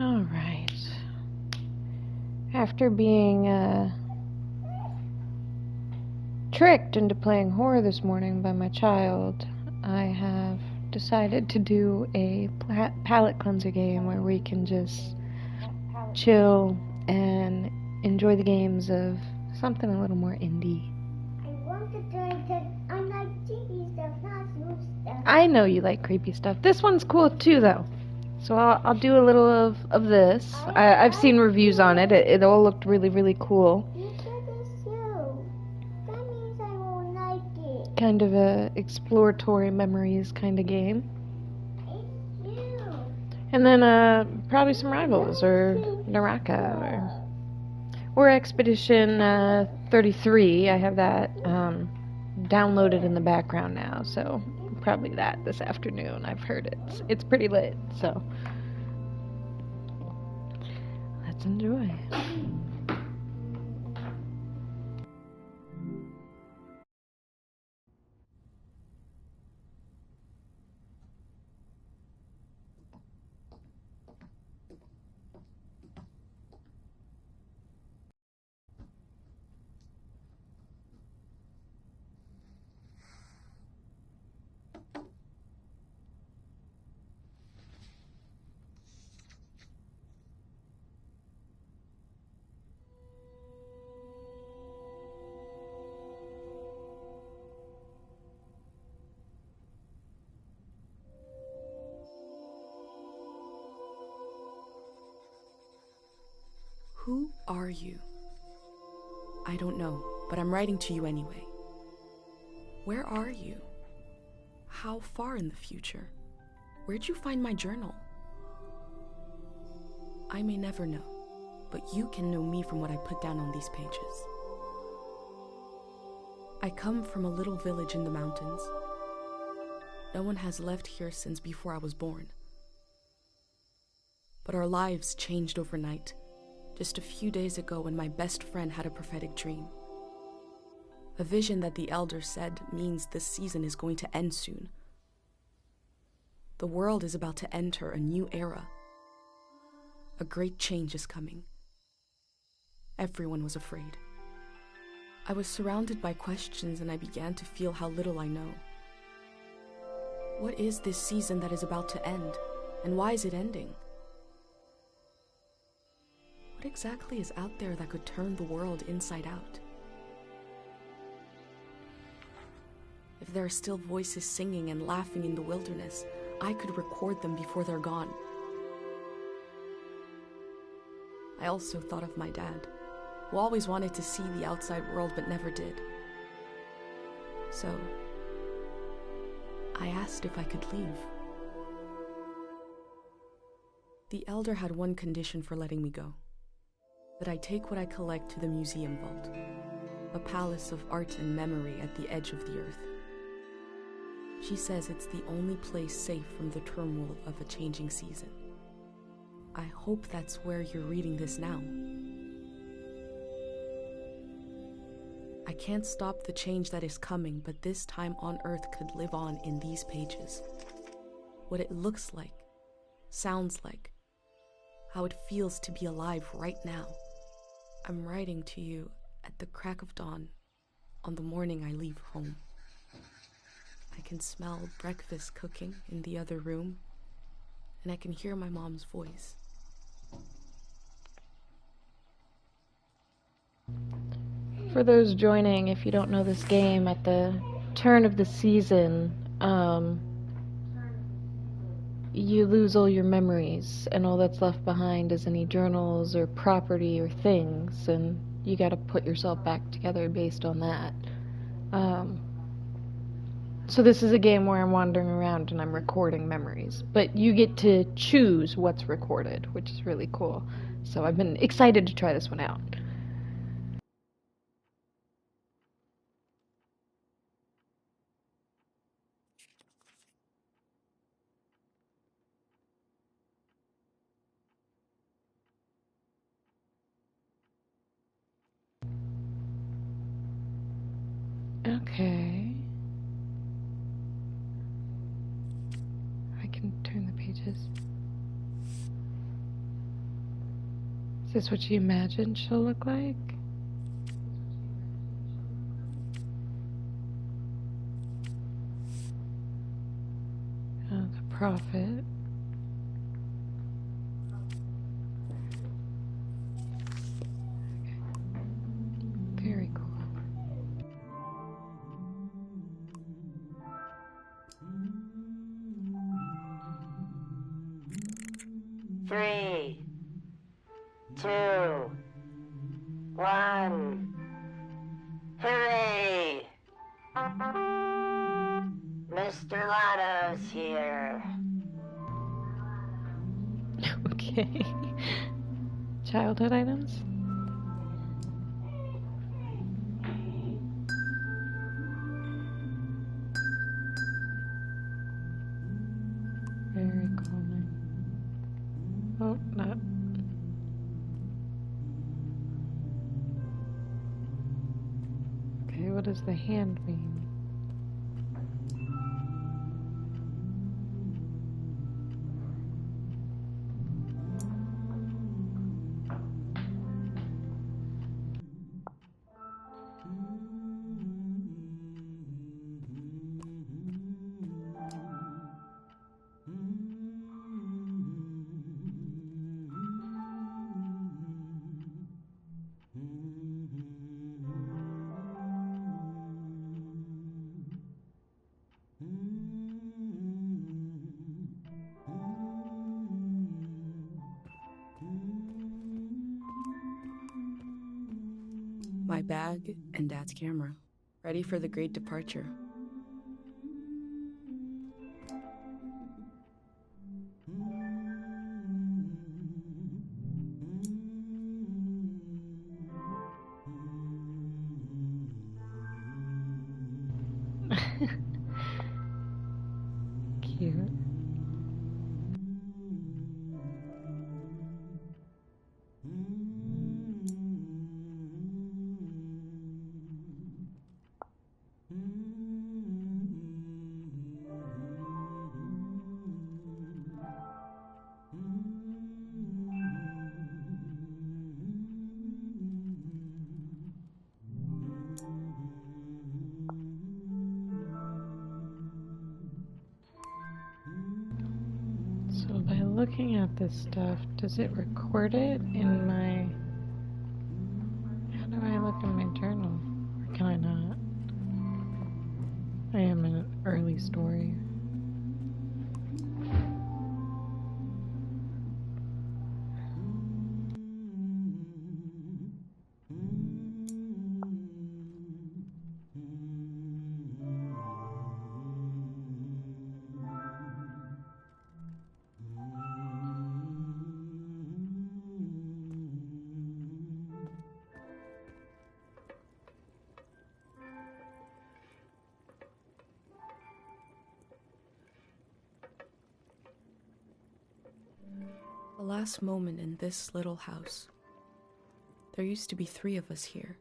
Alright. After being tricked into playing horror this morning by my child, I have decided to do a palate cleanser game where we can just chill and enjoy the games of something a little more indie. I want to try that. I like creepy stuff, not smooth stuff. I know you like creepy stuff. This one's cool too, though. So I'll do a little of this. I've seen reviews on it. It all looked really, really cool. You said this too. That means I will like it. Kind of a exploratory memories kind of game. It's you. And then probably some Rivals or Naraka or Expedition 33. I have that downloaded in the background now, so probably that this afternoon. I've heard it's pretty lit, so let's enjoy. Who are you? I don't know, but I'm writing to you anyway. Where are you? How far in the future? Where'd you find my journal? I may never know, but you can know me from what I put down on these pages. I come from a little village in the mountains. No one has left here since before I was born. But our lives changed overnight. Just a few days ago when my best friend had a prophetic dream. A vision that the elder said means this season is going to end soon. The world is about to enter a new era. A great change is coming. Everyone was afraid. I was surrounded by questions and I began to feel how little I know. What is this season that is about to end, and why is it ending? What exactly is out there that could turn the world inside out? If there are still voices singing and laughing in the wilderness, I could record them before they're gone. I also thought of my dad, who always wanted to see the outside world but never did. So, I asked if I could leave. The elder had one condition for letting me go. That I take what I collect to the museum vault, a palace of art and memory at the edge of the earth. She says it's the only place safe from the turmoil of a changing season. I hope that's where you're reading this now. I can't stop the change that is coming, but this time on Earth could live on in these pages. What it looks like, sounds like, how it feels to be alive right now. I'm writing to you at the crack of dawn on the morning I leave home. I can smell breakfast cooking in the other room, and I can hear my mom's voice. For those joining, if you don't know this game, at the turn of the season, you lose all your memories, and all that's left behind is any journals or property or things, and you gotta put yourself back together based on that. So this is a game where I'm wandering around and I'm recording memories, but you get to choose what's recorded, which is really cool. So I've been excited to try this one out. Okay. I can turn the pages. this what she imagined she'll look like? The prophet. Okay. Very cool. 3, 2, 1. Hooray! Mr. Lotto's here. Okay. Childhood items? Very calming. Oh, not. Okay, what does the hand mean? My bag and Dad's camera, ready for the great departure. Cute. So by looking at this stuff, does it record it in my... How do I look in my journal? Or can I not? I am in an early story. The last moment in this little house. There used to be 3 of us here.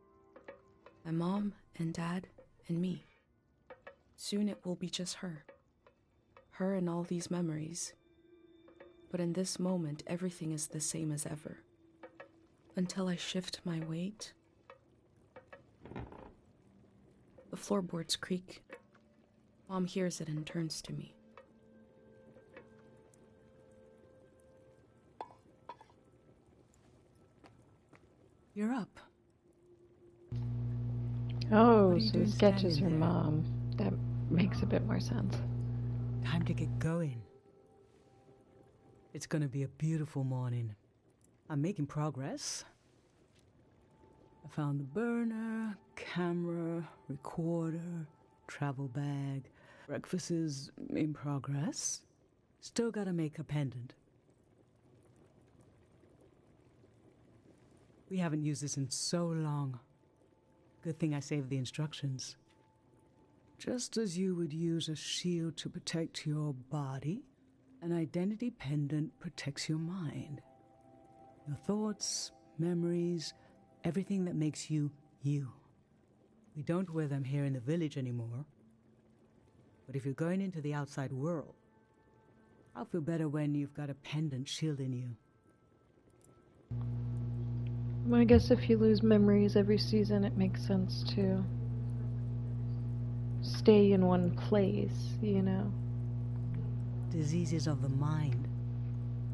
My mom and Dad and me. Soon it will be just her. Her and all these memories. But in this moment, everything is the same as ever. Until I shift my weight. The floorboards creak. Mom hears it and turns to me. You're up. Oh, What are you so doing the sketch is her standing there? mom. That makes a bit more sense. Time to get going. It's gonna be a beautiful morning. I'm making progress. I found the burner, camera, recorder, travel bag. Breakfast is in progress. Still gotta make a pendant. We haven't used this in so long. Good thing I saved the instructions. Just as you would use a shield to protect your body, an identity pendant protects your mind. Your thoughts, memories, everything that makes you, you. We don't wear them here in the village anymore. But if you're going into the outside world, I'll feel better when you've got a pendant shielding you. I guess if you lose memories every season, it makes sense to stay in one place, you know? Diseases of the mind,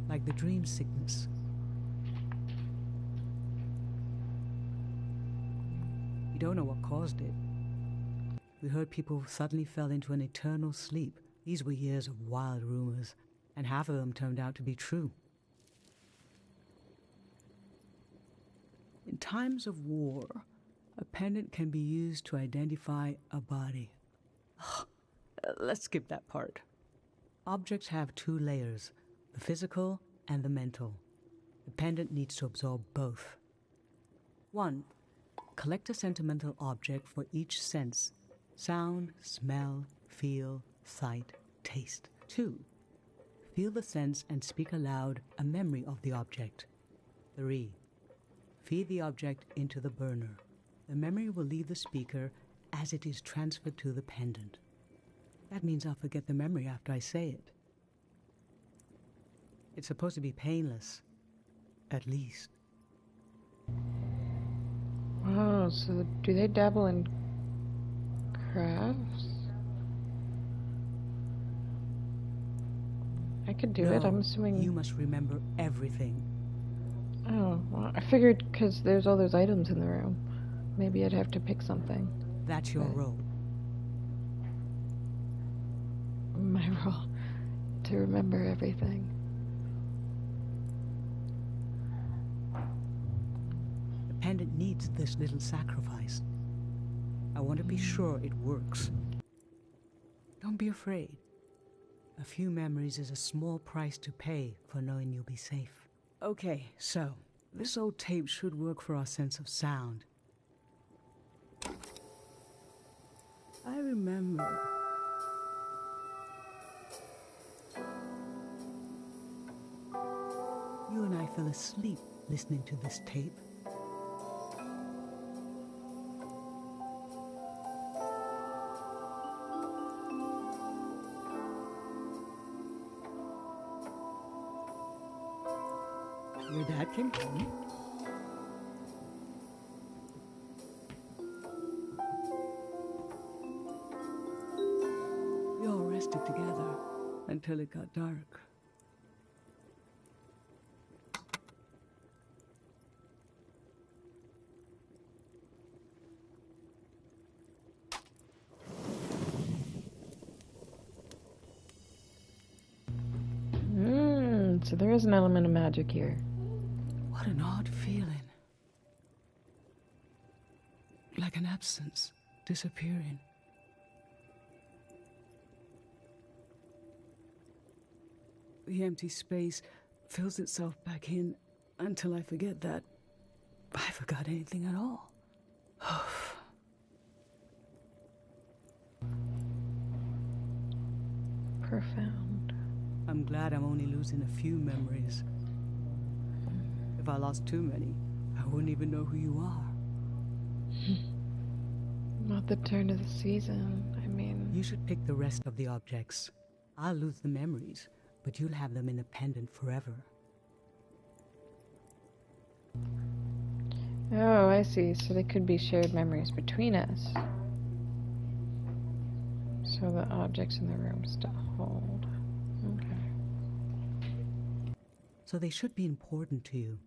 like the dream sickness. We don't know what caused it. We heard people suddenly fell into an eternal sleep. These were years of wild rumors, and half of them turned out to be true. In times of war, a pendant can be used to identify a body. Let's skip that part. Objects have two layers, the physical and the mental. The pendant needs to absorb both. 1. Collect a sentimental object for each sense: sound, smell, feel, sight, taste. 2. Feel the sense and speak aloud a memory of the object. 3. Feed the object into the burner. The memory will leave the speaker as it is transferred to the pendant. That means I'll forget the memory after I say it. It's supposed to be painless, at least. Wow, so do they dabble in crafts? I could do it, No, I'm assuming. you must remember everything. Oh, well, I figured because there's all those items in the room. Maybe I'd have to pick something. That's your role. My role. To remember everything. The pendant needs this little sacrifice. I want to be sure it works. Don't be afraid. A few memories is a small price to pay for knowing you'll be safe. Okay, so this old tape should work for our sense of sound. I remember. You and I fell asleep listening to this tape. Your dad came home. We all rested together until it got dark. So there is an element of magic here. What an odd feeling. Like an absence, disappearing. The empty space fills itself back in until I forget that I forgot anything at all. Profound. I'm glad I'm only losing a few memories. If I lost too many, I wouldn't even know who you are. Not the turn of the season, I mean. You should pick the rest of the objects. I'll lose the memories, but you'll have them in a pendant forever. Oh, I see. So they could be shared memories between us. So the objects in the room still hold. Okay. So they should be important to you.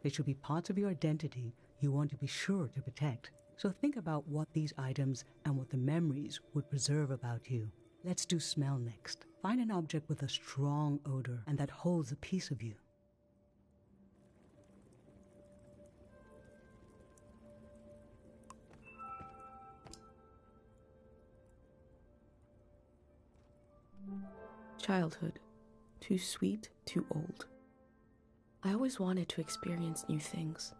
They should be parts of your identity you want to be sure to protect. So think about what these items and what the memories would preserve about you. Let's do smell next. Find an object with a strong odor and that holds a piece of you. Childhood. Too sweet, too old. I always wanted to experience new things.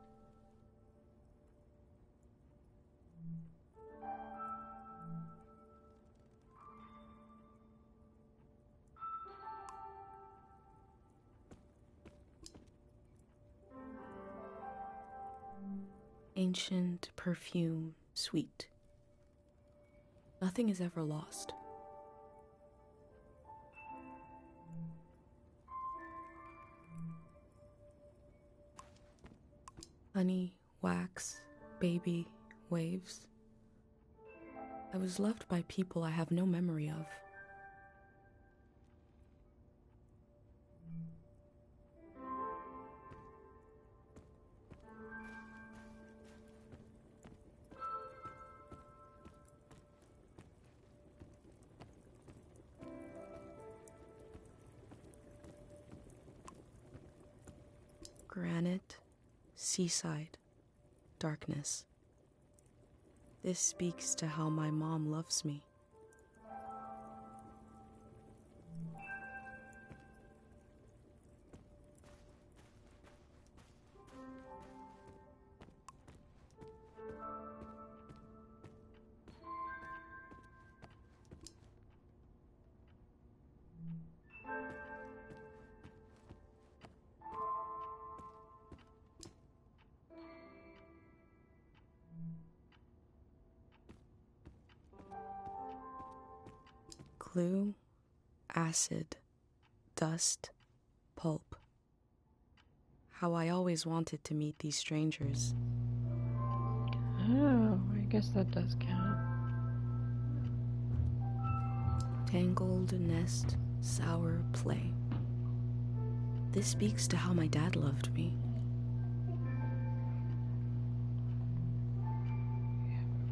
Ancient, perfume, sweet. Nothing is ever lost. Honey, wax, baby, waves. I was loved by people I have no memory of. Granite, seaside, darkness. This speaks to how my mom loves me. Glue, acid, dust, pulp. How I always wanted to meet these strangers. Oh, I guess that does count. Tangled nest, sour play. This speaks to how my dad loved me.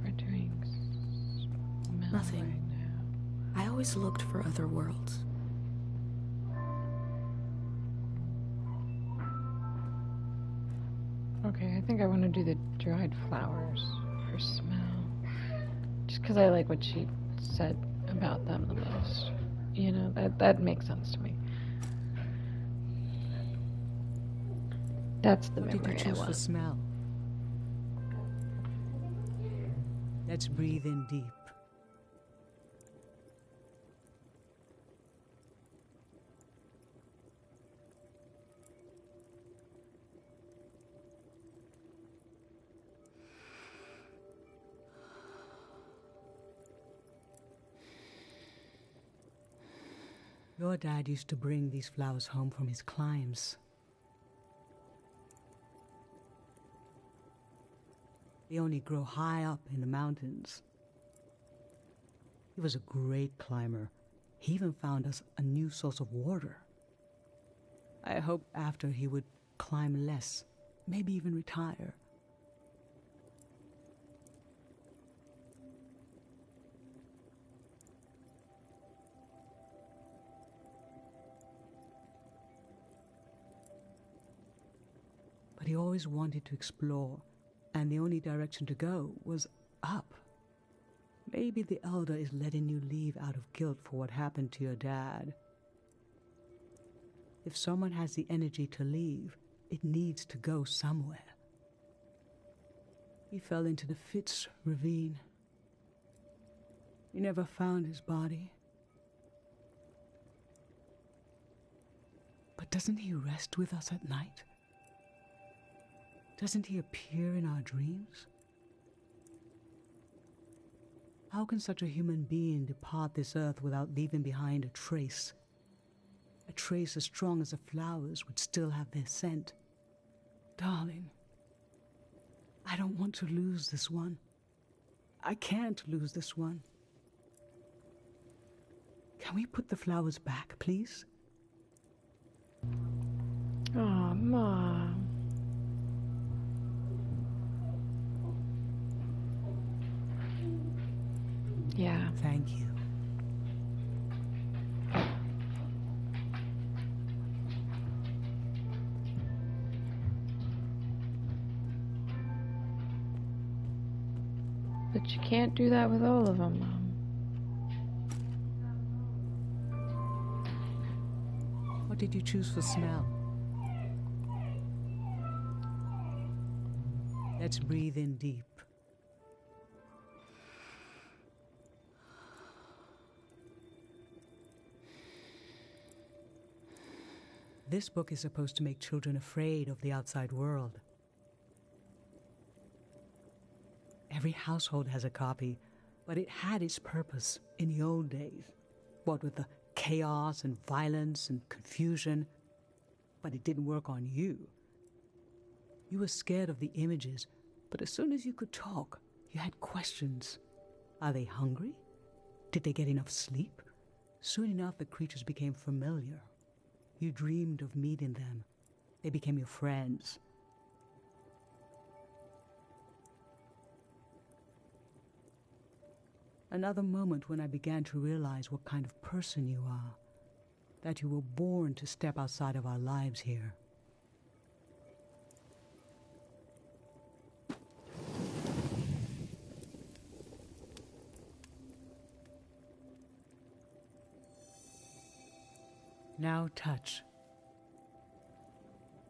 We're doing smell Nothing. right now. I always looked for other worlds. Okay, I think I want to do the dried flowers for smell. Just because I like what she said about them the most. You know, that makes sense to me. That's the What did you memory I choose for want. smell? Let's breathe in deep. Your dad used to bring these flowers home from his climbs. They only grow high up in the mountains. He was a great climber. He even found us a new source of water. I hoped after he would climb less, maybe even retire. But he always wanted to explore, and the only direction to go was up. Maybe the Elder is letting you leave out of guilt for what happened to your dad. If someone has the energy to leave, it needs to go somewhere. He fell into the Fitz ravine. We never found his body. But doesn't he rest with us at night? Doesn't he appear in our dreams? How can such a human being depart this earth without leaving behind a trace? A trace as strong as the flowers would still have their scent. Darling, I don't want to lose this one. I can't lose this one. Can we put the flowers back, please? Oh, Mom. Yeah. Thank you. But you can't do that with all of them, Mom. What did you choose for smell? Let's breathe in deep. This book is supposed to make children afraid of the outside world. Every household has a copy, but it had its purpose in the old days. What with the chaos and violence and confusion, but it didn't work on you. You were scared of the images, but as soon as you could talk, you had questions. Are they hungry? Did they get enough sleep? Soon enough, the creatures became familiar. You dreamed of meeting them. They became your friends. Another moment when I began to realize what kind of person you are, that you were born to step outside of our lives here. Now touch.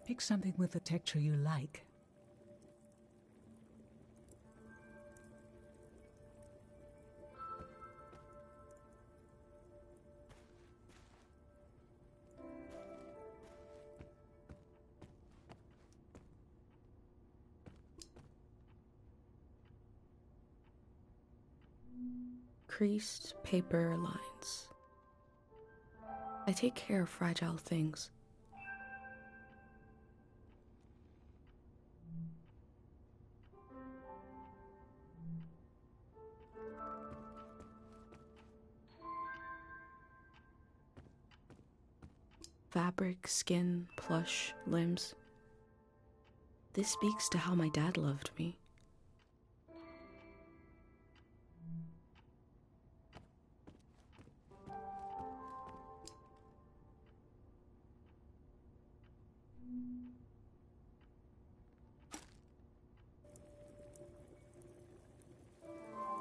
Pick something with a texture you like. Creased paper lines. I take care of fragile things. Fabric, skin, plush, limbs. This speaks to how my dad loved me.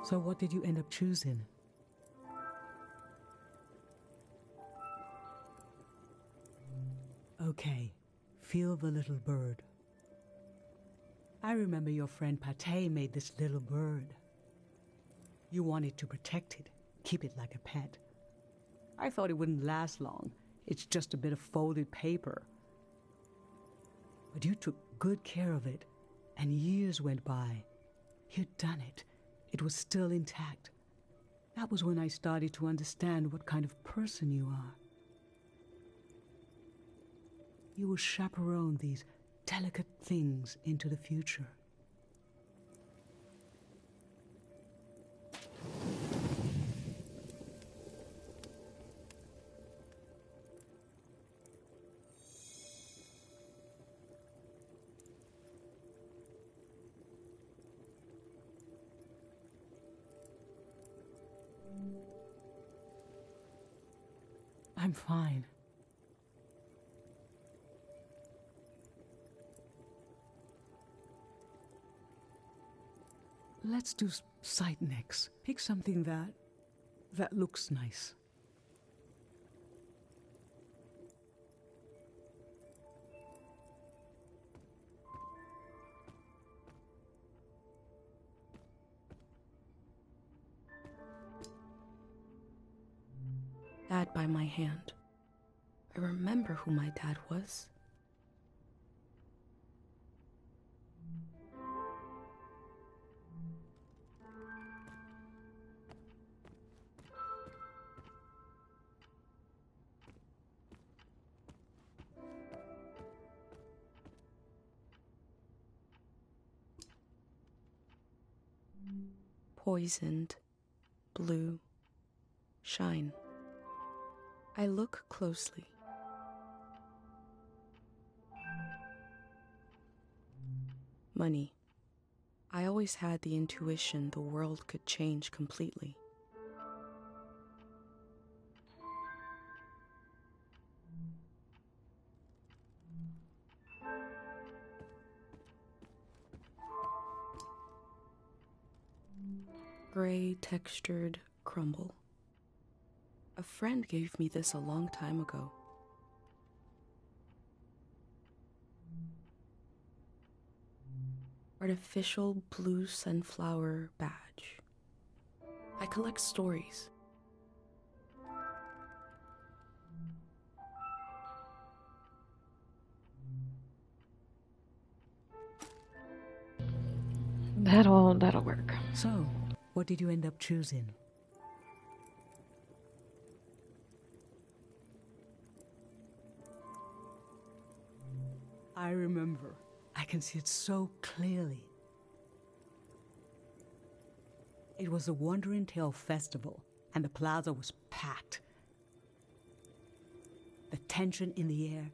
So what did you end up choosing? Okay, feel the little bird. I remember your friend Pate made this little bird. You wanted to protect it, keep it like a pet. I thought it wouldn't last long. It's just a bit of folded paper. But you took good care of it, and years went by. You'd done it. It was still intact. That was when I started to understand what kind of person you are. You will chaperone these delicate things into the future. I'm fine. Let's do sight next. Pick something that looks nice. Dad by my hand. I remember who my dad was. Poisoned, blue, shine. I look closely. Money. I always had the intuition the world could change completely. Gray textured crumble. A friend gave me this a long time ago. Artificial blue sunflower badge. I collect stories. That'll work. So, what did you end up choosing? I remember. I can see it so clearly. It was the Wandering Tale Festival, and the plaza was packed. The tension in the air.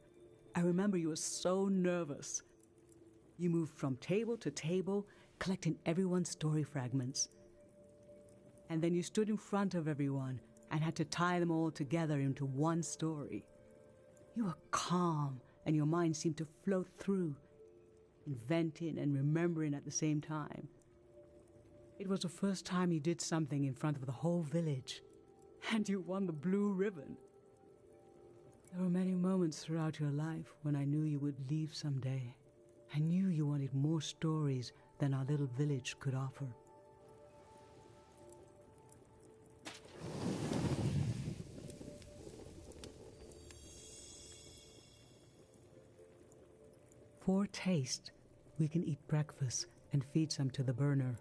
I remember you were so nervous. You moved from table to table, collecting everyone's story fragments. And then you stood in front of everyone and had to tie them all together into one story. You were calm, and your mind seemed to float through, inventing and remembering at the same time. It was the first time you did something in front of the whole village, and you won the blue ribbon. There were many moments throughout your life when I knew you would leave someday. I knew you wanted more stories than our little village could offer. For taste, we can eat breakfast and feed some to the burner.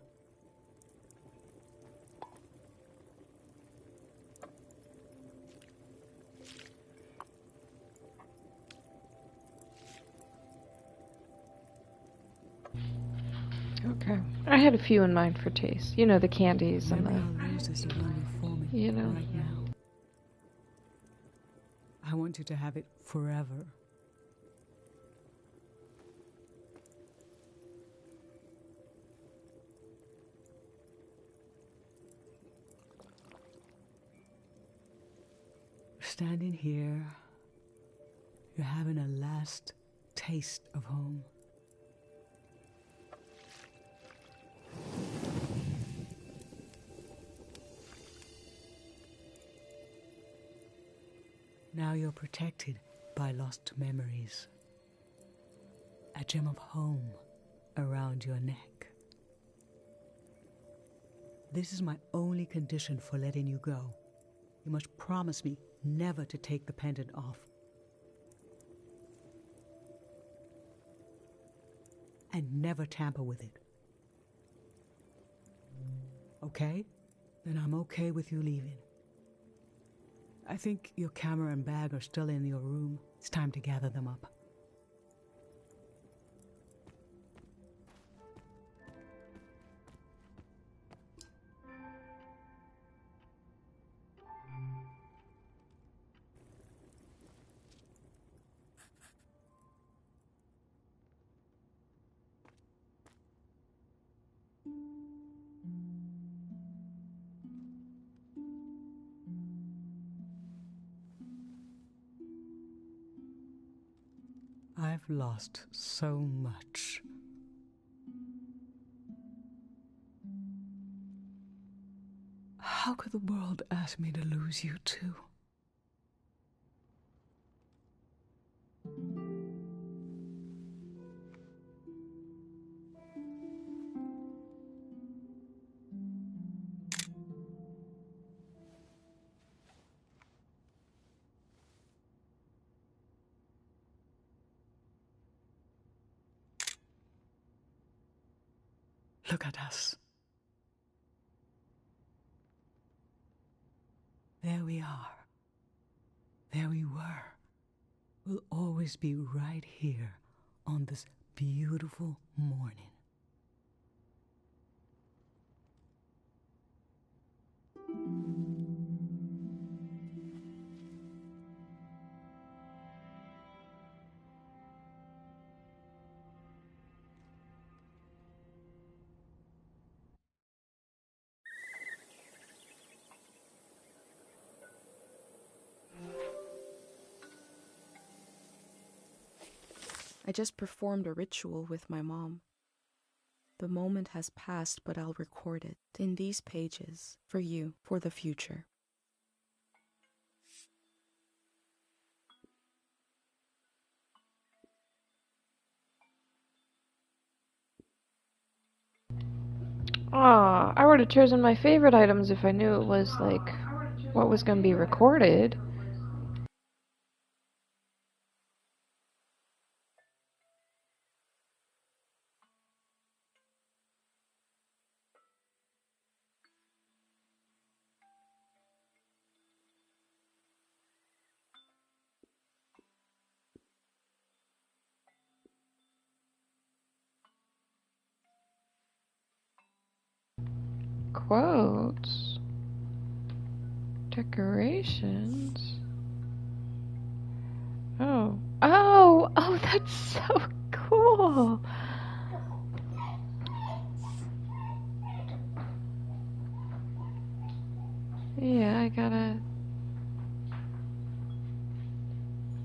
Okay. I had a few in mind for taste. You know, the candies and Remember how roses are on your forehead You know. right now. I want you to have it forever. Standing here, you're having a last taste of home. Now you're protected by lost memories. A gem of home around your neck. This is my only condition for letting you go. You must promise me never to take the pendant off. And never tamper with it. Okay? Then I'm okay with you leaving. I think your camera and bag are still in your room. It's time to gather them up. I've lost so much. How could the world ask me to lose you too? Look at us. There we are. There we were. We'll always be right here on this beautiful morning. I just performed a ritual with my mom. The moment has passed, but I'll record it in these pages for you, for the future. Aw, I would have chosen my favorite items if I knew it was, like, what was going to be recorded. quotes. Decorations. Oh. Oh! Oh, that's so cool! Yeah, I gotta...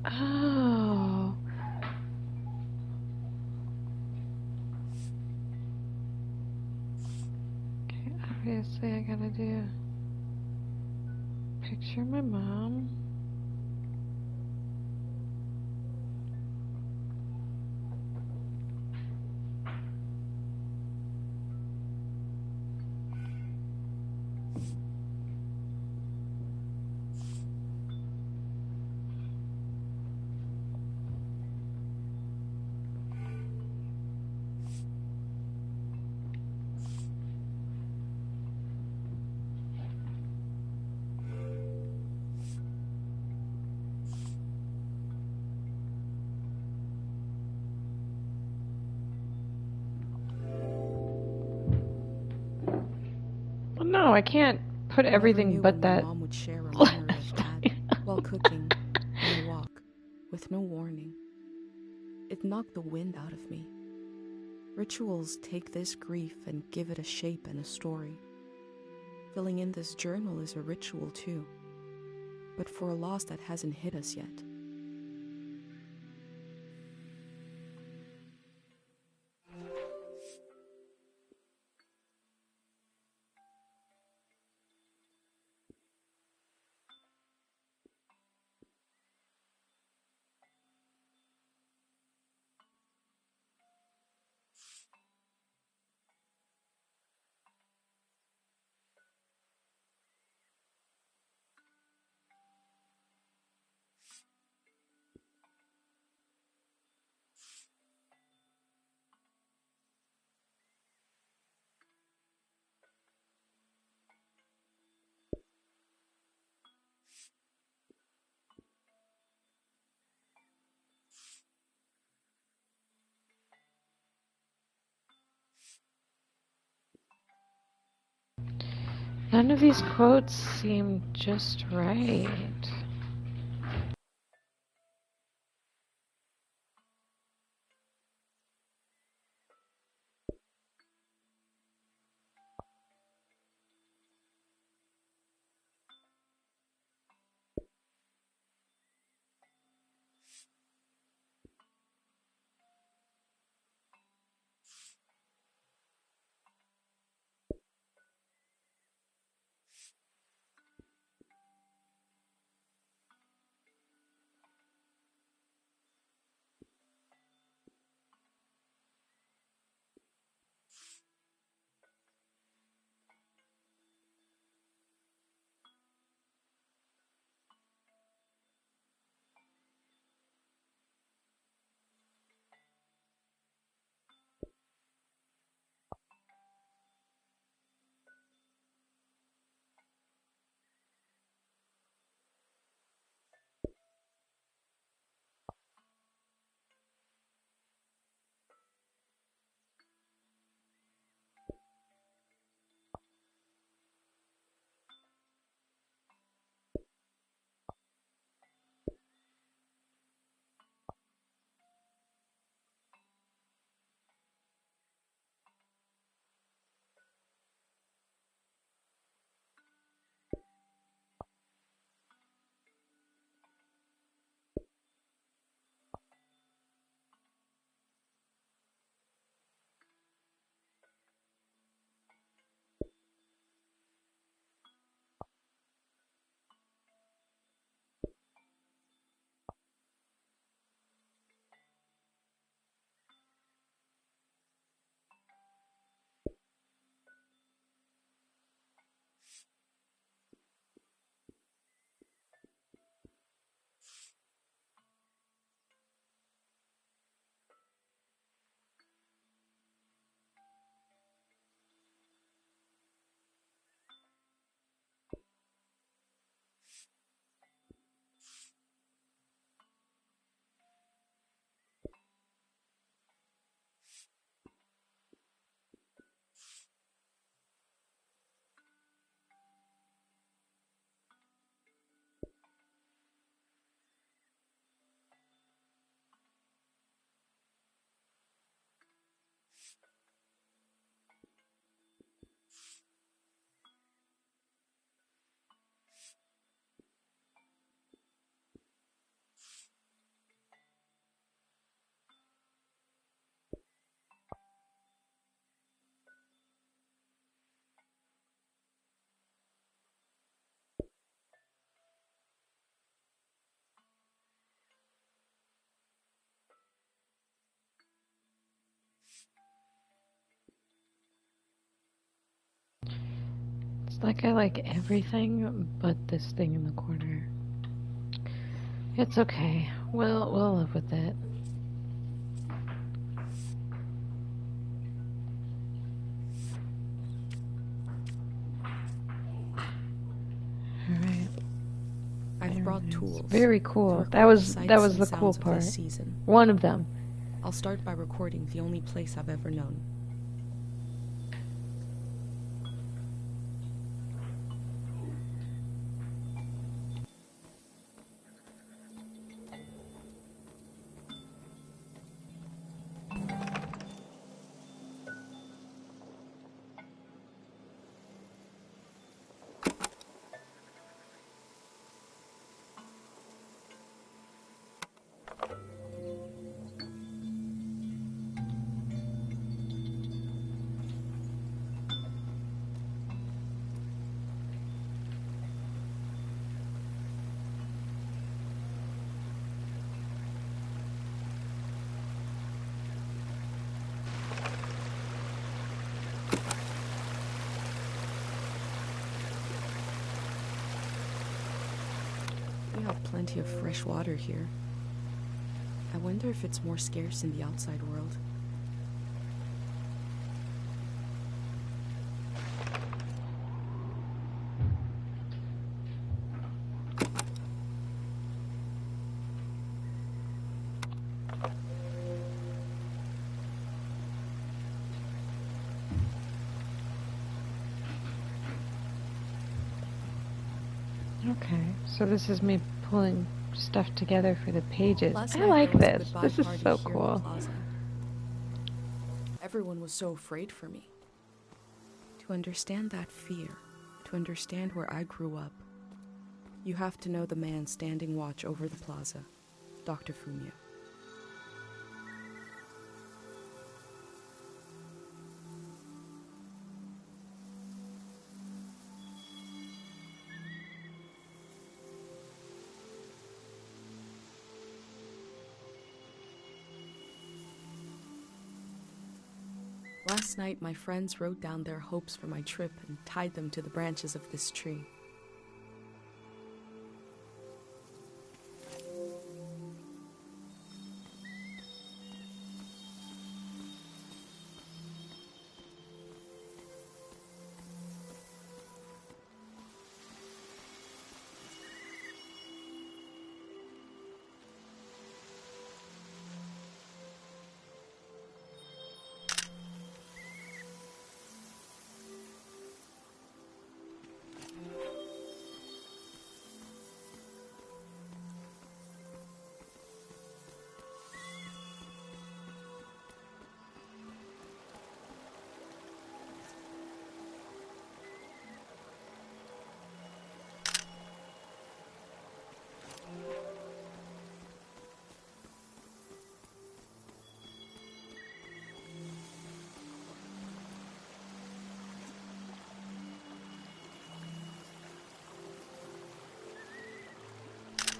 Oh. Okay, obviously I gotta do... Picture my mom. Well, no, I can't put I never everything knew but when that my mom would share a left. memory I've had while cooking, on a walk, with no warning. It knocked the wind out of me. Rituals take this grief and give it a shape and a story. Filling in this journal is a ritual too, but for a loss that hasn't hit us yet. None of these quotes seem just right. It's like I like everything but this thing in the corner. It's okay. We'll live with it. Alright. I've brought tools. Very to cool. record That was the the sights and cool sounds of part. this season. One of them. I'll start by recording the only place I've ever known. We have plenty of fresh water here. I wonder if it's more scarce in the outside world. Okay, so this is me pulling stuff together for the pages. Last I night like there was a this. goodbye This is party so here in the cool. plaza. Everyone was so afraid for me. To understand that fear, to understand where I grew up, you have to know the man standing watch over the plaza, Dr. Fumio. Last night, my friends wrote down their hopes for my trip and tied them to the branches of this tree.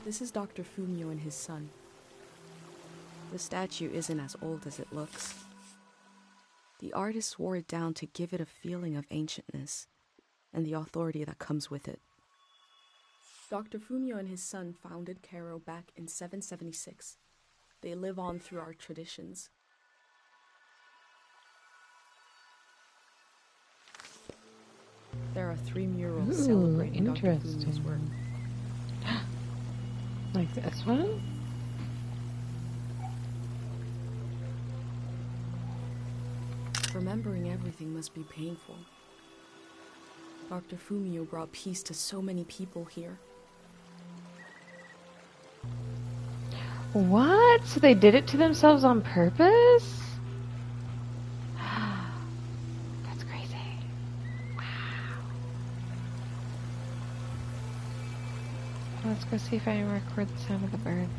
This is Dr. Fumio and his son. The statue isn't as old as it looks. The artist wore it down to give it a feeling of ancientness and the authority that comes with it. Dr. Fumio and his son founded Cairo back in 776. They live on through our traditions. There are 3 murals celebrating Dr. Fumio's work. Like this one? Remembering everything must be painful. Dr. Fumio brought peace to so many people here. What? So they did it to themselves on purpose? That's crazy. Wow. Let's go see if I can record the sound of the birds.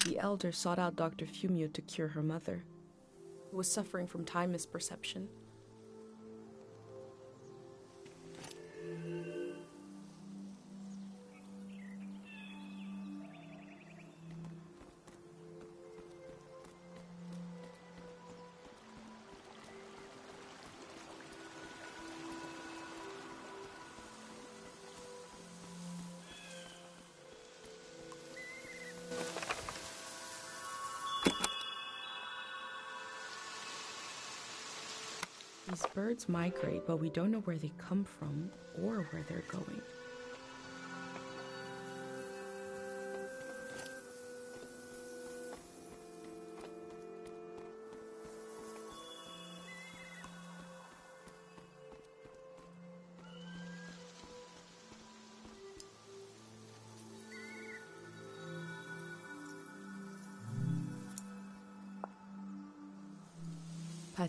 The elder sought out Dr. Fumio to cure her mother, who was suffering from time misperception. These birds migrate, but we don't know where they come from or where they're going.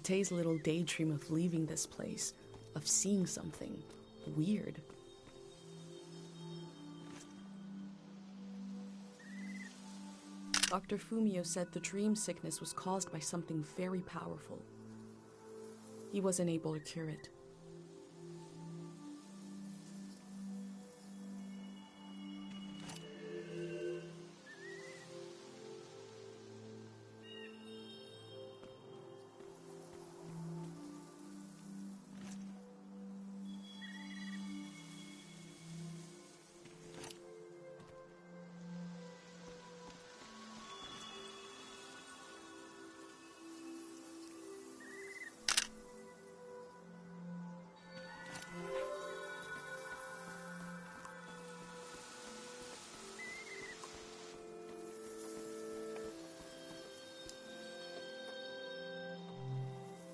Pate's little daydream of leaving this place, of seeing something weird. Dr. Fumio said the dream sickness was caused by something very powerful. He wasn't able to cure it.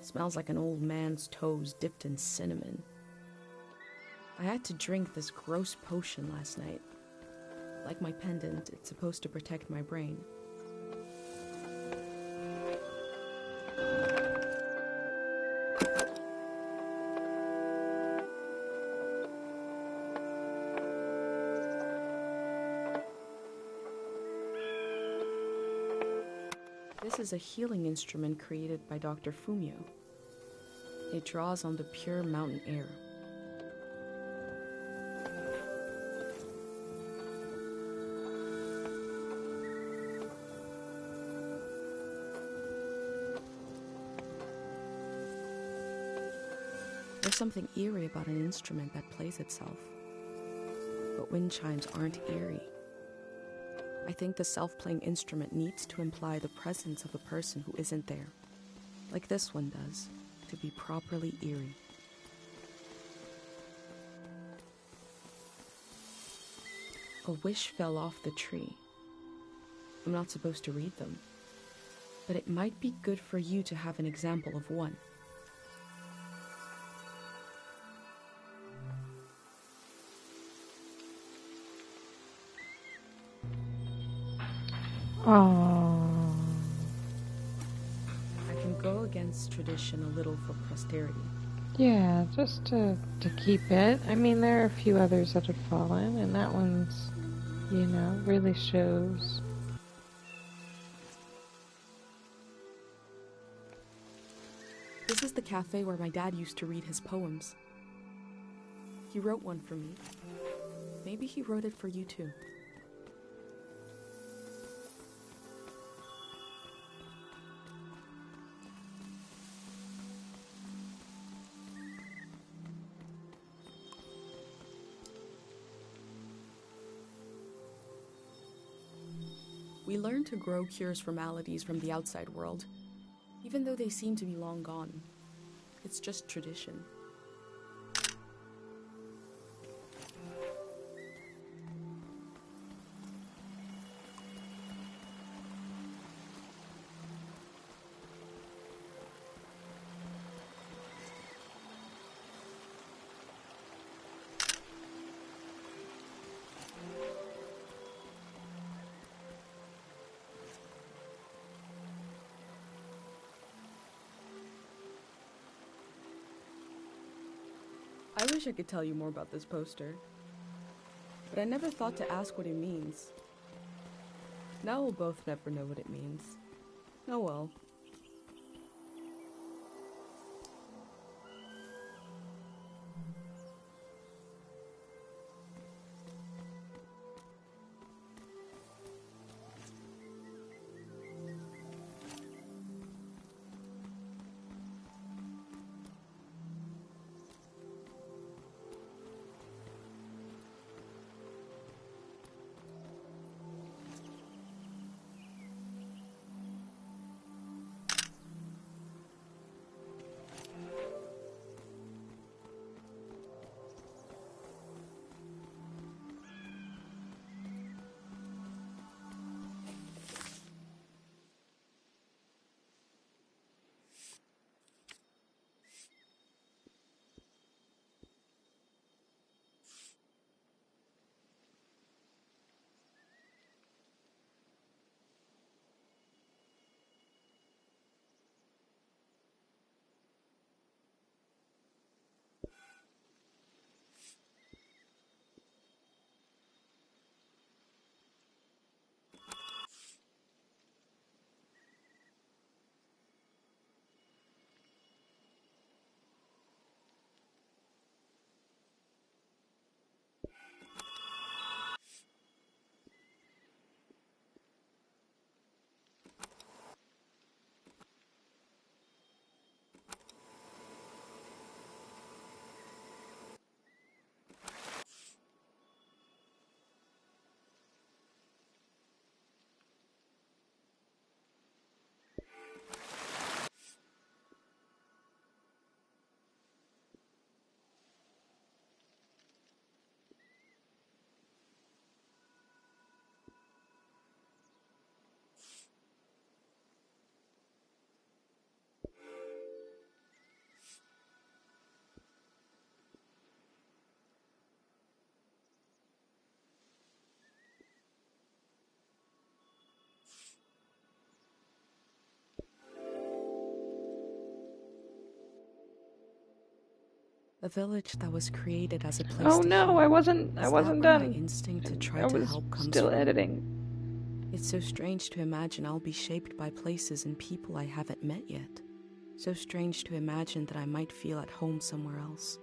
Smells like an old man's toes dipped in cinnamon. I had to drink this gross potion last night. Like my pendant, it's supposed to protect my brain. This is a healing instrument created by Dr. Fumio. It draws on the pure mountain air. There's something eerie about an instrument that plays itself. But wind chimes aren't eerie. I think the self-playing instrument needs to imply the presence of a person who isn't there, like this one does, to be properly eerie. A wish fell off the tree. I'm not supposed to read them, but it might be good for you to have an example of one. Oh. I can go against tradition a little for posterity. Yeah, just to keep it. I mean, there are a few others that have fallen, and that one's, really shows. This is the cafe where my dad used to read his poems. He wrote one for me. Maybe he wrote it for you too. We learn to grow cures for maladies from the outside world, even though they seem to be long gone. It's just tradition. I wish I could tell you more about this poster, but I never thought to ask what it means. Now we'll both never know what it means. Oh well. A village that was created as a place Oh to no, heal. I wasn't Is that done. where my instinct to try I to was help comes still from? editing. It's so strange to imagine I'll be shaped by places and people I haven't met yet. So strange to imagine that I might feel at home somewhere else.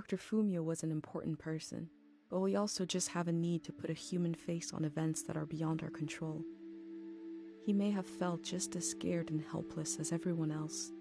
Dr. Fumio was an important person, but we also just have a need to put a human face on events that are beyond our control. He may have felt just as scared and helpless as everyone else.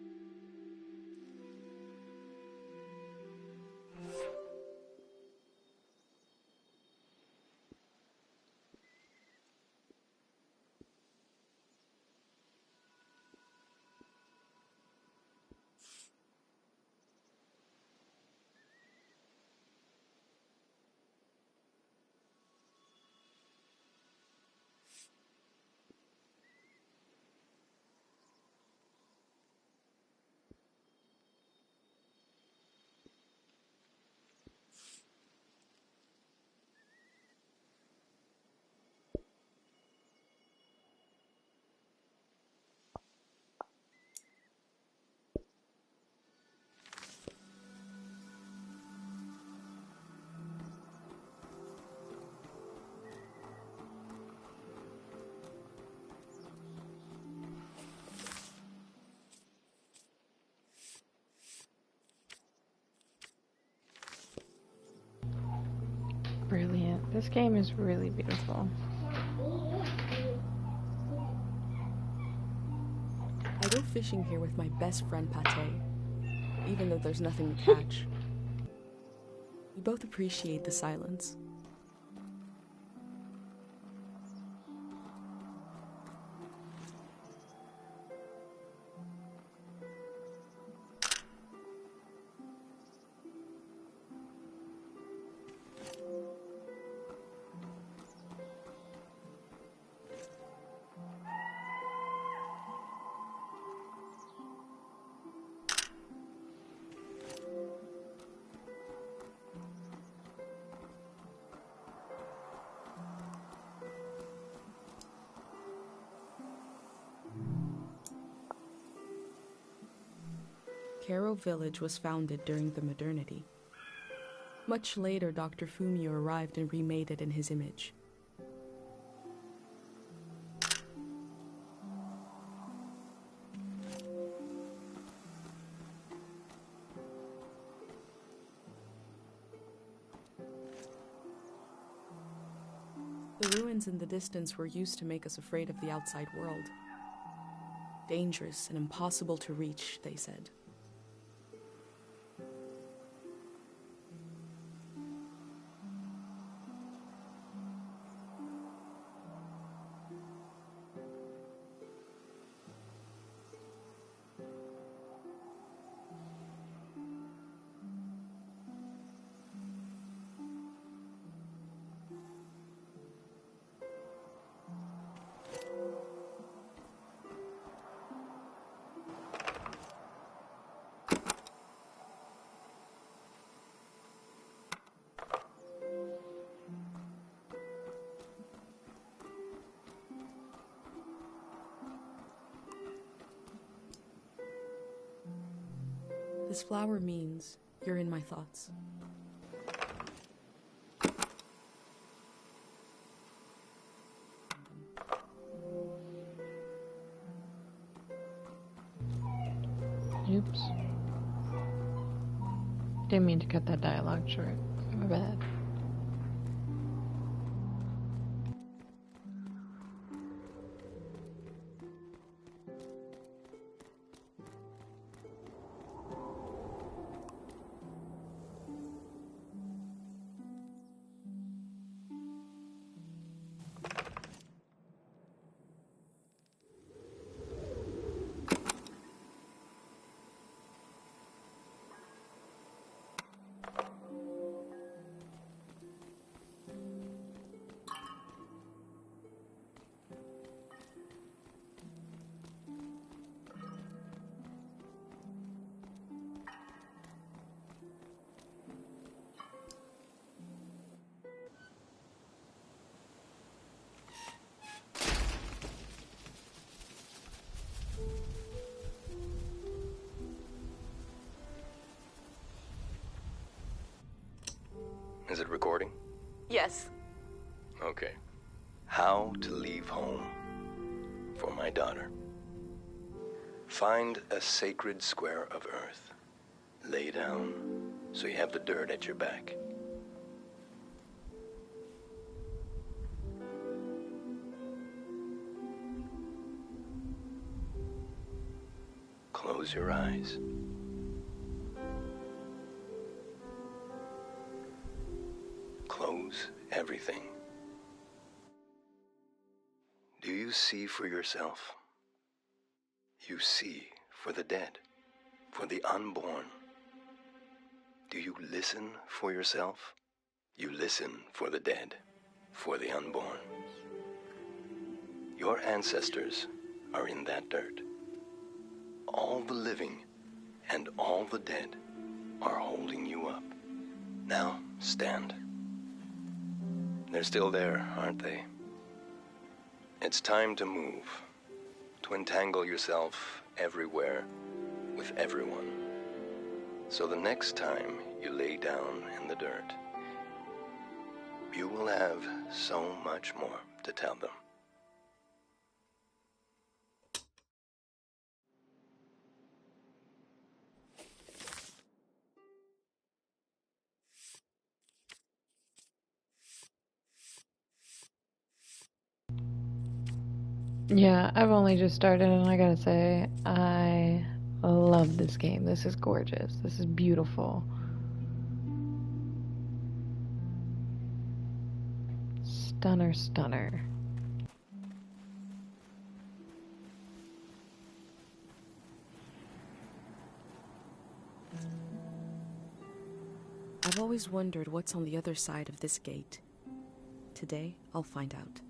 Brilliant. This game is really beautiful. I go fishing here with my best friend Pate, even though there's nothing to catch. We both appreciate the silence. Kero Village was founded during the modernity. Much later, Dr. Fumio arrived and remade it in his image. The ruins in the distance were used to make us afraid of the outside world. Dangerous and impossible to reach, they said. This flower means you're in my thoughts. Oops. Didn't mean to cut that dialogue short. My bad. Is it recording? Yes. Okay. How to leave home for my daughter. Find a sacred square of earth. Lay down so you have the dirt at your back. Close your eyes. Close everything. Do you see for yourself? You see for the dead, for the unborn. Do you listen for yourself? You listen for the dead, for the unborn. Your ancestors are in that dirt. All the living and all the dead are holding you up. Now, stand. They're still there, aren't they? It's time to move, to entangle yourself everywhere with everyone. So the next time you lay down in the dirt, you will have so much more to tell them. Yeah, I've only just started, and I gotta say, I love this game. This is gorgeous. This is beautiful. Stunner, stunner. I've always wondered what's on the other side of this gate. Today, I'll find out.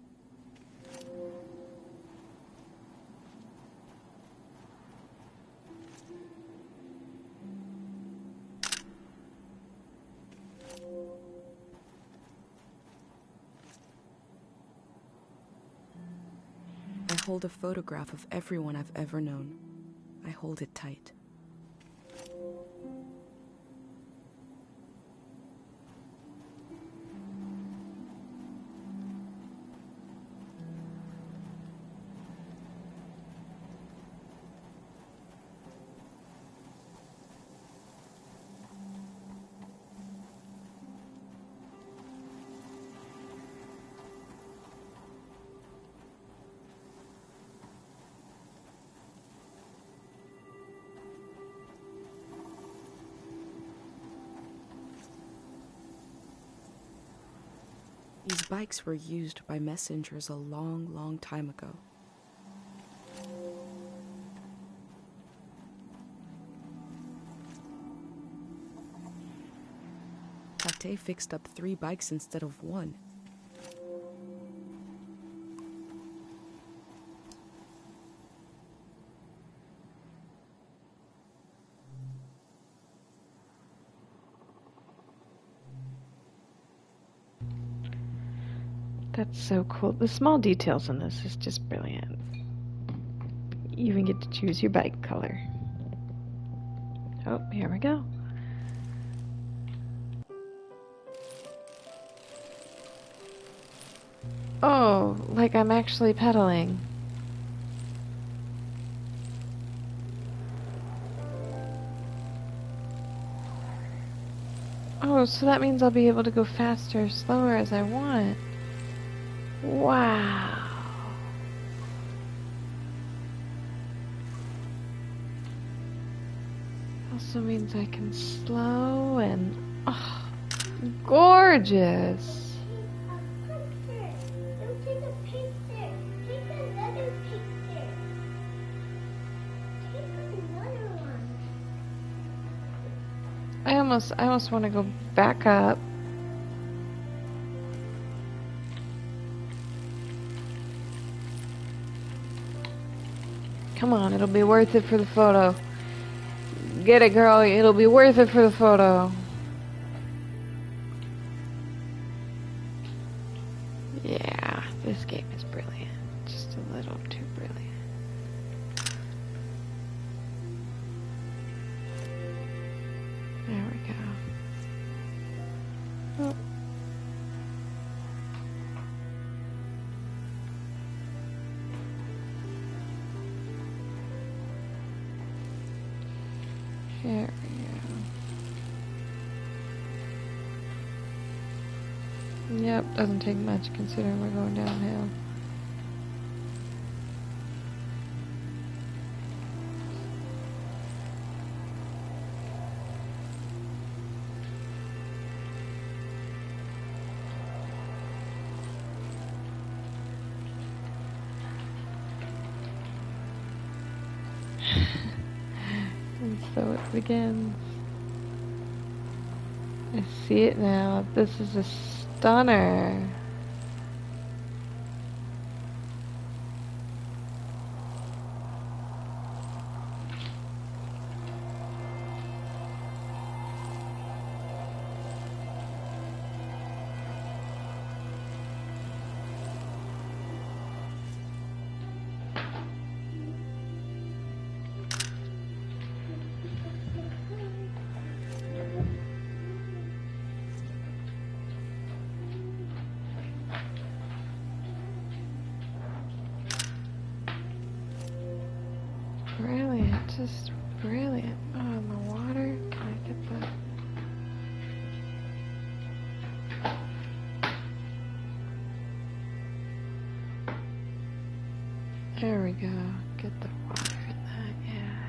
I hold a photograph of everyone I've ever known. I hold it tight. These bikes were used by messengers a long, long time ago. Tate fixed up 3 bikes instead of 1. That's so cool. The small details in this is just brilliant. You even get to choose your bike color. Oh, here we go. Oh, like I'm actually pedaling. Oh, so that means I'll be able to go faster or slower as I want. Wow. Also means I can slow and... Oh, gorgeous. Take a picture. Take another picture. Take another one. I almost want to go back up. Come on, it'll be worth it for the photo. Get it, girl. It'll be worth it for the photo. Yeah, this game is brilliant. Just a little too brilliant. There we go. Oh. There we go. Yep, doesn't take much considering we're going downhill. And so it begins. I see it now. This is a stunner. Brilliant, just brilliant. Oh, and the water. Can I get the... There we go. Get the water in that, yeah.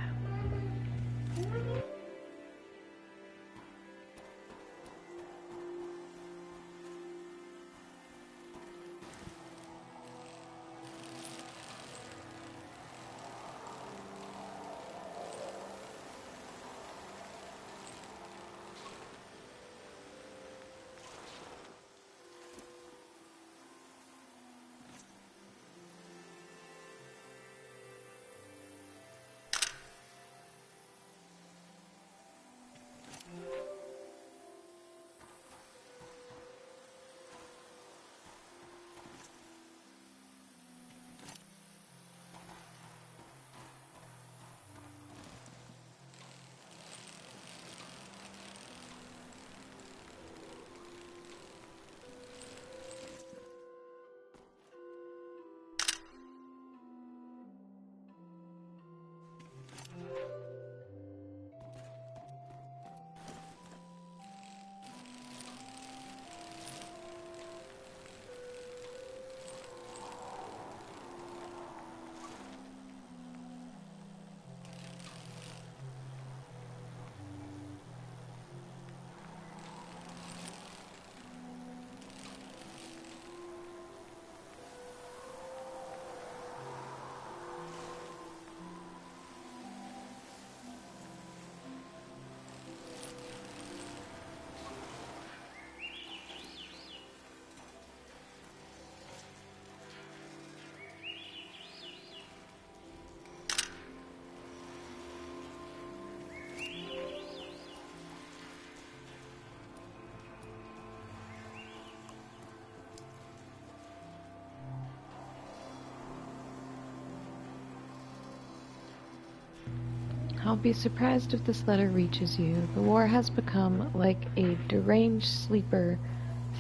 I'll be surprised if this letter reaches you. The war has become like a deranged sleeper,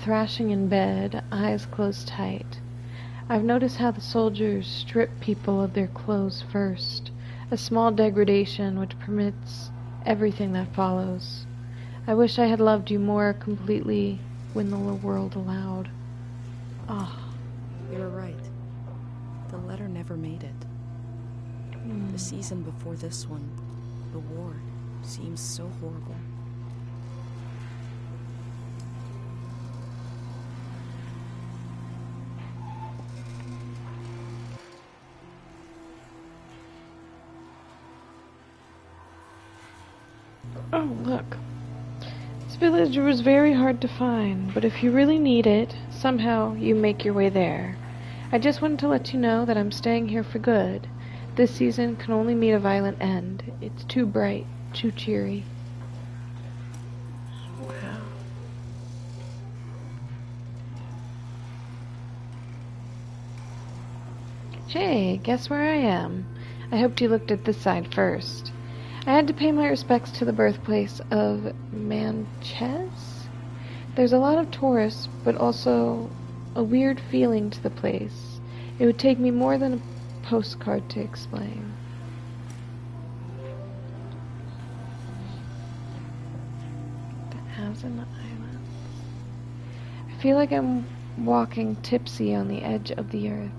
thrashing in bed, eyes closed tight. I've noticed how the soldiers strip people of their clothes first, a small degradation which permits everything that follows. I wish I had loved you more completely when the world allowed. Ah. You were right. The letter never made it. The season before this one, the war, seems so horrible. Oh, look. This village was very hard to find, but if you really need it, somehow you make your way there. I just wanted to let you know that I'm staying here for good. This season can only meet a violent end. It's too bright, too cheery. Wow. Hey, guess where I am? I hoped you looked at this side first. I had to pay my respects to the birthplace of Manches. There's a lot of tourists, but also a weird feeling to the place. It would take me more than a postcard to explain. The Azan Islands. I feel like I'm walking tipsy on the edge of the earth.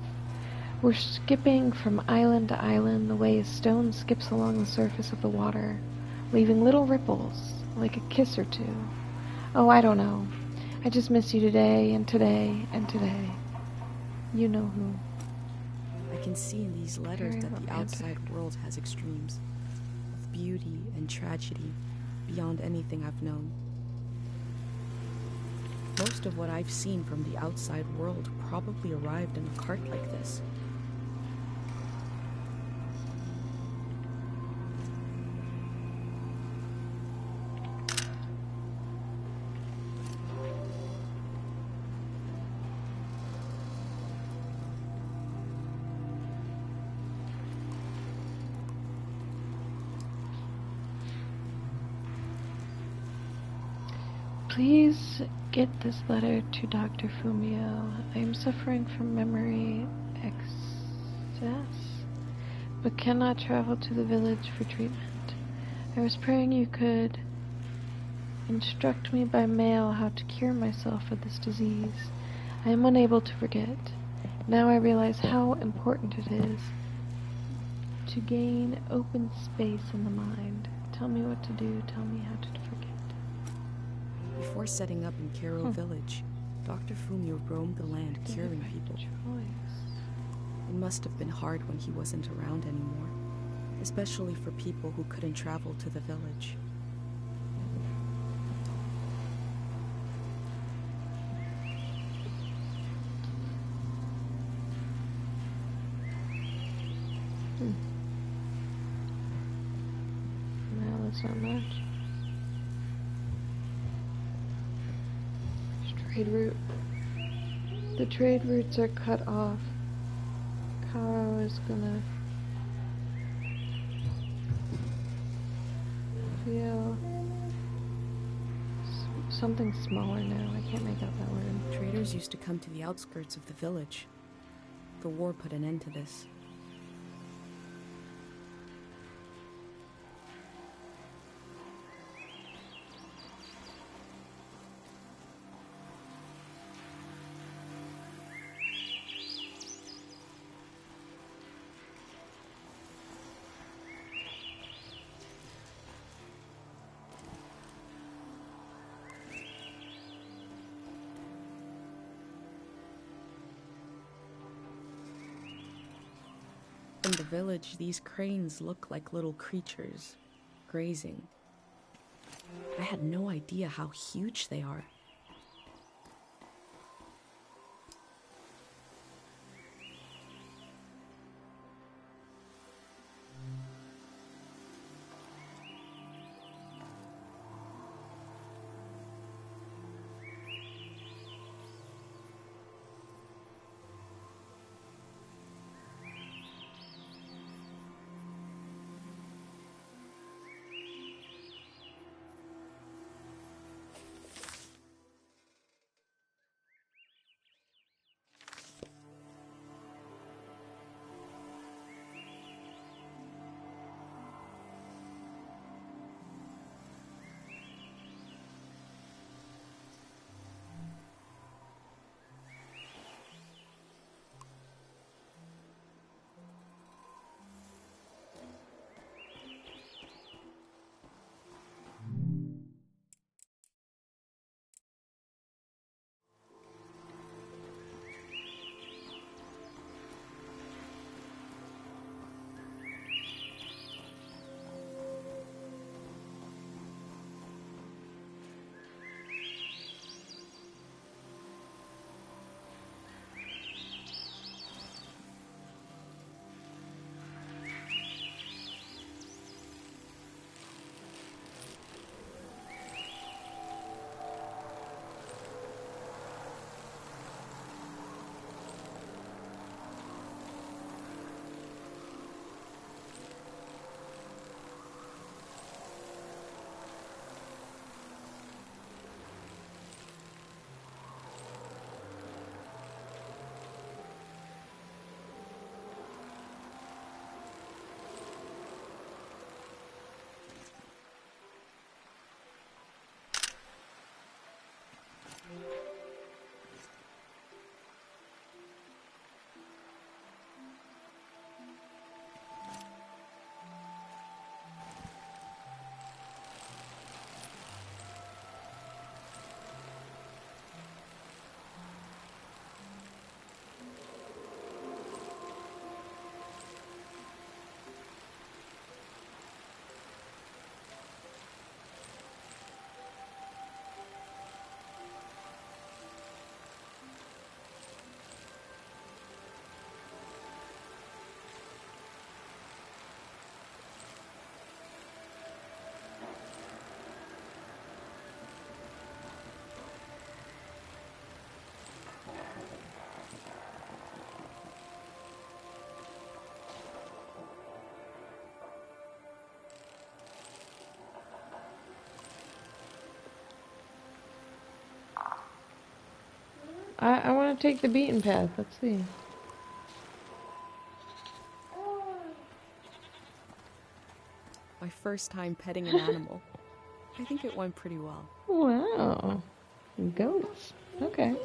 We're skipping from island to island the way a stone skips along the surface of the water, leaving little ripples, like a kiss or two. Oh, I don't know. I just miss you today, and today, and today. You know who. I can see in these letters Very that the romantic. outside world has extremes, of beauty and tragedy, beyond anything I've known. Most of what I've seen from the outside world probably arrived in a cart like this. Please get this letter to Dr. Fumio. I am suffering from memory excess, but cannot travel to the village for treatment. I was praying you could instruct me by mail how to cure myself of this disease. I am unable to forget. Now I realize how important it is to gain open space in the mind. Tell me what to do. Tell me how to forget. Before setting up in Kero Village, Dr. Fumio roamed the land curing people. It must have been hard when he wasn't around anymore, especially for people who couldn't travel to the village. Well, that's not much. Trade route. The trade routes are cut off. Karo is gonna feel something smaller now. I can't make out that word. Traders used to come to the outskirts of the village. The war put an end to this. In the village, these cranes look like little creatures, grazing. I had no idea how huge they are. I want to take the beaten path. Let's see. My first time petting an animal. I think it went pretty well. Wow. Goats. Okay.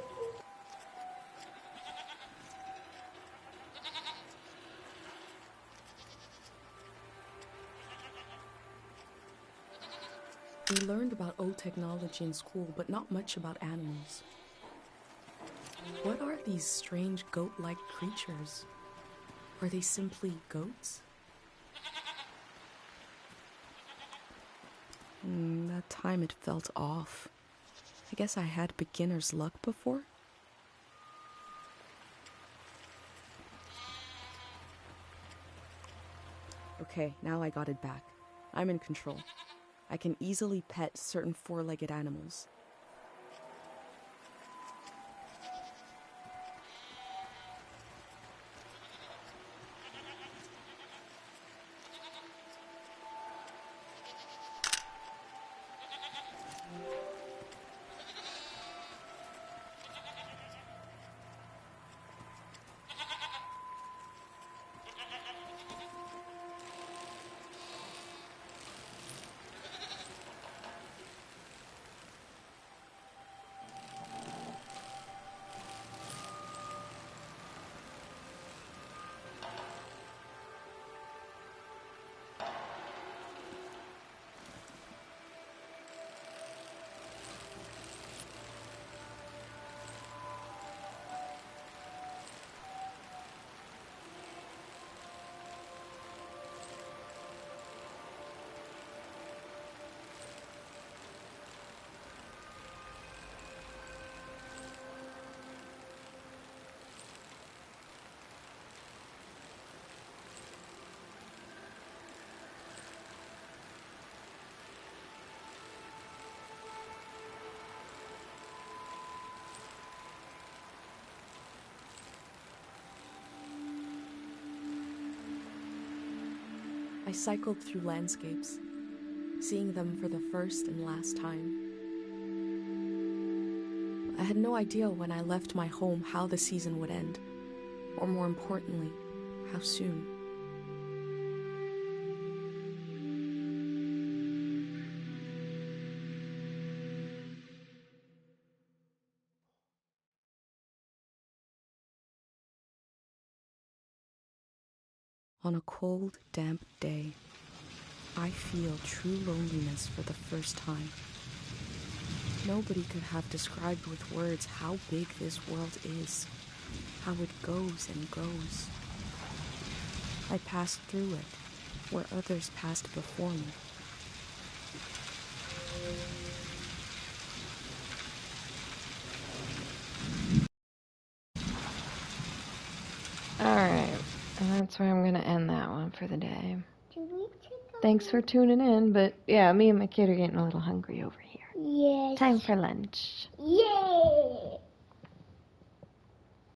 We learned about old technology in school, but not much about animals. What are these strange goat-like creatures? Are they simply goats? That time it felt off. I guess I had beginner's luck before? Okay, now I got it back. I'm in control. I can easily pet certain four-legged animals. I cycled through landscapes, seeing them for the first and last time. I had no idea when I left my home how the season would end, or more importantly, how soon. On a cold, damp day, I feel true loneliness for the first time. Nobody could have described with words how big this world is, how it goes and goes. I passed through it, where others passed before me. Alright. And that's where I'm going to end that one for the day. Thanks for tuning in, but yeah, me and my kid are getting a little hungry over here. Yes. Time for lunch. Yes.